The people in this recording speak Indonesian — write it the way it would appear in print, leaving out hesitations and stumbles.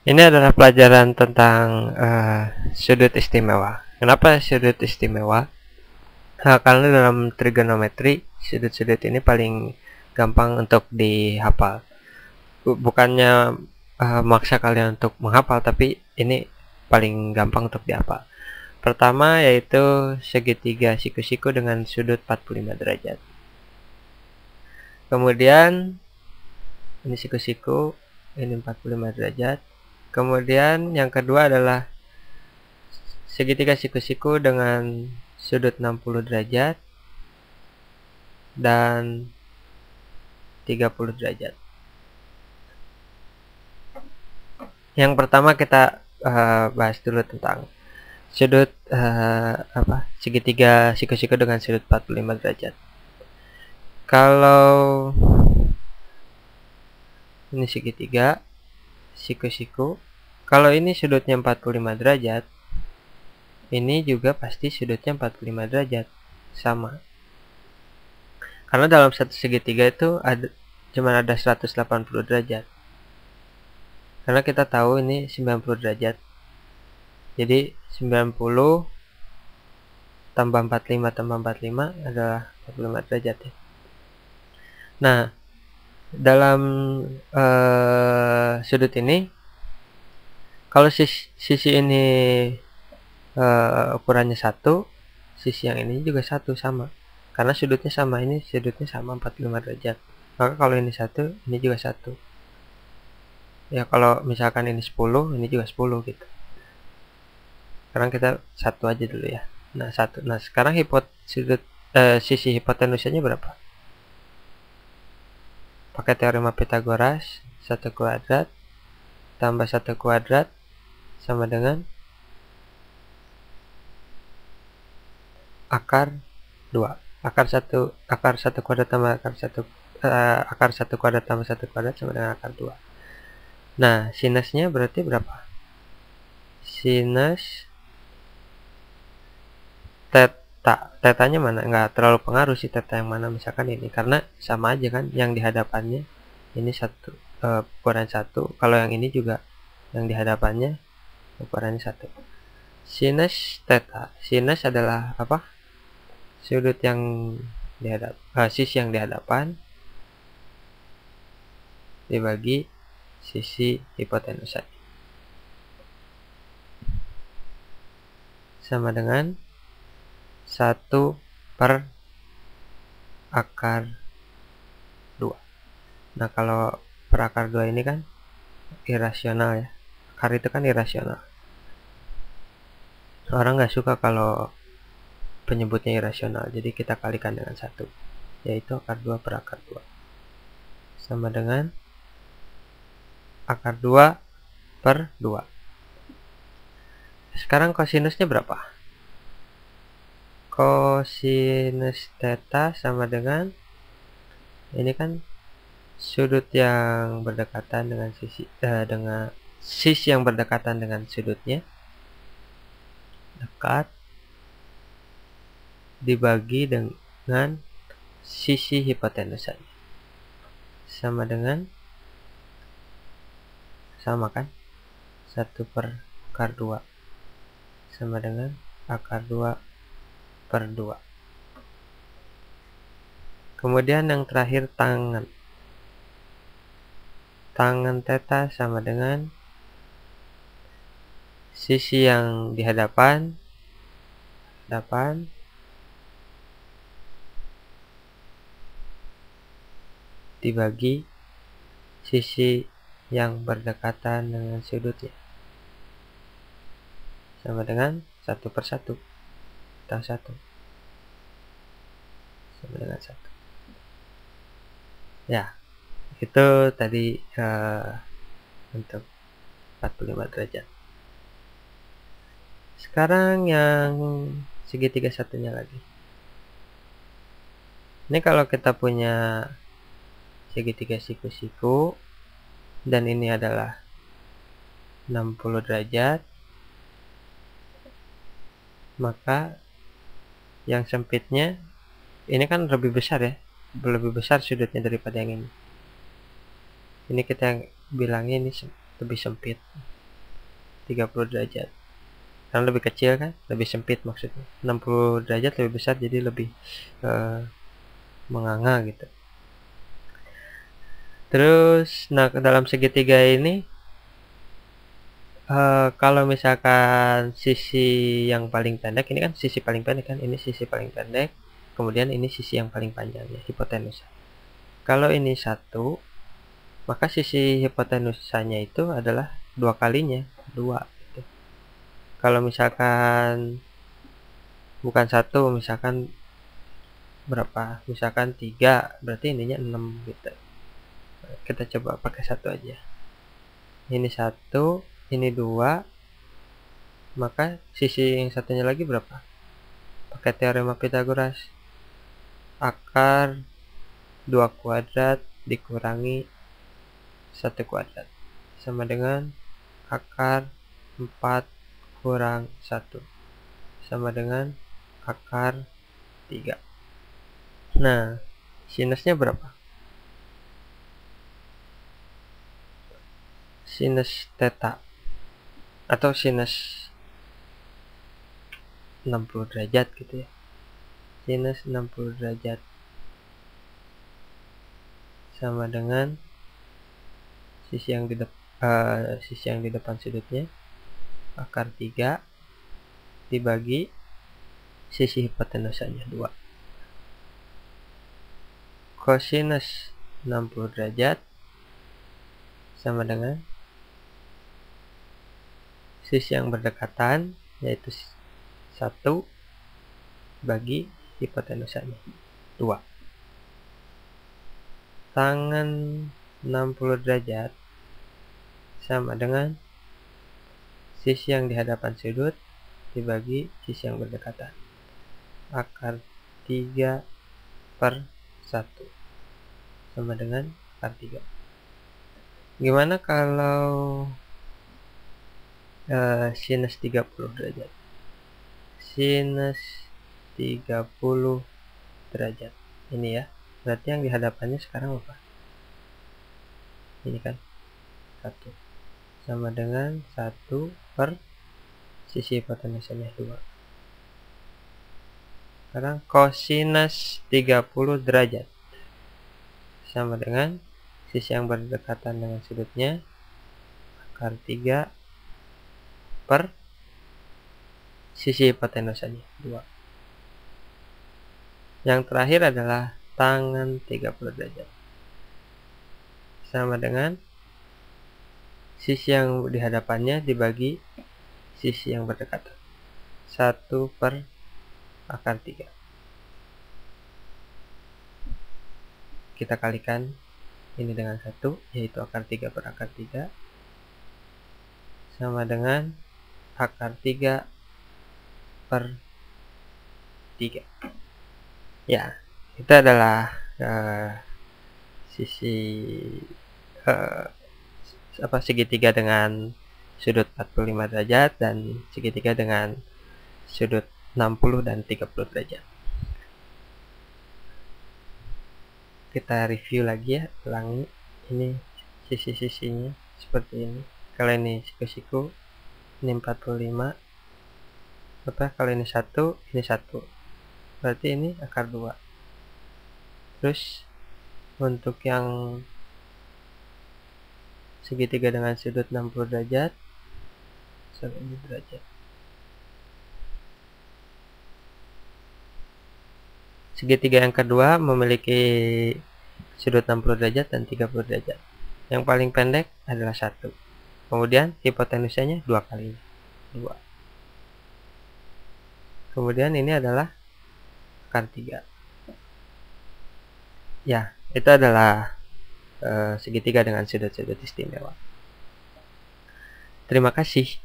Ini adalah pelajaran tentang sudut istimewa. Kenapa sudut istimewa? Karena dalam trigonometri sudut-sudut ini paling gampang untuk dihafal. Bukannya maksa kalian untuk menghafal, tapi ini paling gampang untuk dihafal. Pertama yaitu segitiga siku-siku dengan sudut 45 derajat. Kemudian ini siku-siku, ini 45 derajat. Kemudian yang kedua adalah segitiga siku-siku dengan sudut 60 derajat dan 30 derajat. Yang pertama kita bahas dulu tentang sudut segitiga siku-siku dengan sudut 45 derajat. Kalau ini segitiga siku-siku, kalau ini sudutnya 45 derajat, ini juga pasti sudutnya 45 derajat, sama. Karena dalam satu segitiga itu cuma ada 180 derajat. Karena kita tahu ini 90 derajat. Jadi 90 tambah 45 tambah 45 adalah 45 derajat ya. Nah, dalam sudut ini, kalau sisi ini ukurannya 1, sisi yang ini juga 1 sama. Karena sudutnya sama, ini sudutnya sama 45 derajat. Maka kalau ini 1, ini juga 1. Ya kalau misalkan ini 10, ini juga 10 gitu. Sekarang kita 1 aja dulu ya. Nah, 1. Nah, sekarang sisi hipotenusanya berapa? Pakai teorema Pythagoras, 1 kuadrat tambah 1 kuadrat sama dengan akar 2. Akar 1 kuadrat tambah akar 1 kuadrat tambah 1 kuadrat sama dengan akar 2. Nah, sinusnya berarti berapa? Sinus tetanya mana? Nggak terlalu pengaruh sih teta yang mana, misalkan ini, karena sama aja kan, yang di hadapannya ini ukuran 1, kalau yang ini juga yang di hadapannya ukurannya 1. Sinus teta, sinus adalah apa? Sudut yang sisi yang di hadapan dibagi sisi hipotenusa sama dengan 1 per akar 2. Nah, kalau per akar 2 ini kan irasional ya. Akar itu kan irasional. Orang nggak suka kalau penyebutnya irasional, jadi kita kalikan dengan 1, yaitu akar 2 per akar 2 sama dengan akar 2 per 2. Sekarang kosinusnya berapa? Kosinus theta sama dengan, ini kan sudut yang berdekatan dengan sisi yang berdekatan dengan sudutnya, dekat dibagi dengan sisi hipotenusanya, sama dengan, sama kan, 1 per akar 2 sama dengan akar 2 per 2. Kemudian yang terakhir tangen theta sama dengan sisi yang di hadapan dibagi sisi yang berdekatan dengan sudutnya, sama dengan 1 per 1 atau 1 sama dengan 1 ya. Itu tadi untuk 45 derajat. Sekarang yang segitiga satunya lagi. Ini kalau kita punya segitiga siku-siku dan ini adalah 60 derajat, maka yang sempitnya ini kan lebih besar ya, lebih besar sudutnya daripada yang ini. Ini kita bilangnya ini lebih sempit. 30 derajat. Karena lebih kecil kan, lebih sempit maksudnya. 60 derajat lebih besar, jadi lebih menganga gitu. Terus, nah dalam segitiga ini kalau misalkan sisi yang paling pendek, ini kan sisi paling pendek kan, ini sisi paling pendek, kemudian ini sisi yang paling panjang ya, hipotenusa. Kalau ini 1, maka sisi hipotenusanya itu adalah 2 kalinya, 2 gitu. Kalau misalkan bukan 1, misalkan berapa? Misalkan 3, berarti ininya 6 gitu. Kita coba pakai 1 aja. Ini 1, ini 2, maka sisi yang satunya lagi berapa? Pakai teorema Pythagoras. Akar 2 kuadrat dikurangi 1 kuadrat sama dengan akar 4 kurang 1 sama dengan akar 3. Nah, sinusnya berapa? Sinus theta atau sinus 60 derajat gitu ya. Sinus 60 derajat sama dengan sisi yang di depan sudutnya akar 3 dibagi sisi hipotenusanya 2. Kosinus 60 derajat sama dengan sisi yang berdekatan, yaitu 1 bagi hipotenusanya 2. Tangan 60 derajat sama dengan sisi yang di hadapan sudut dibagi sisi yang berdekatan. Akar 3 per 1 sama dengan akar 3. Gimana kalau sinus 30 derajat? Sinus 30 derajat. Ini ya. Berarti yang di hadapannya sekarang apa? Ini kan 1 sama dengan 1 per sisi hipotenusanya 2. Sekarang kosinus 30 derajat sama dengan sisi yang berdekatan dengan sudutnya akar 3 per sisi hipotenusanya 2. Yang terakhir adalah tangan 30 derajat sama dengan sisi yang di hadapannya dibagi sisi yang berdekatan 1 per akar 3. Kita kalikan ini dengan 1, yaitu akar 3 per akar 3 sama dengan akar 3 per 3. Ya, itu adalah sisi segitiga dengan sudut 45 derajat dan segitiga dengan sudut 60 dan 30 derajat. Kita review lagi ya, ulangi. Ini sisi-sisinya seperti ini. Kalau ini siku-siku, ini 45. Kalau ini 1, ini 1. Berarti ini akar 2. Terus untuk yang segitiga dengan sudut 60 derajat, ini derajat. Segitiga yang kedua memiliki sudut 60 derajat dan 30 derajat. Yang paling pendek adalah 1. Kemudian hipotenusanya 2 kali. 2. Kemudian ini adalah akar 3. Ya, itu adalah segitiga dengan sudut-sudut istimewa. Terima kasih.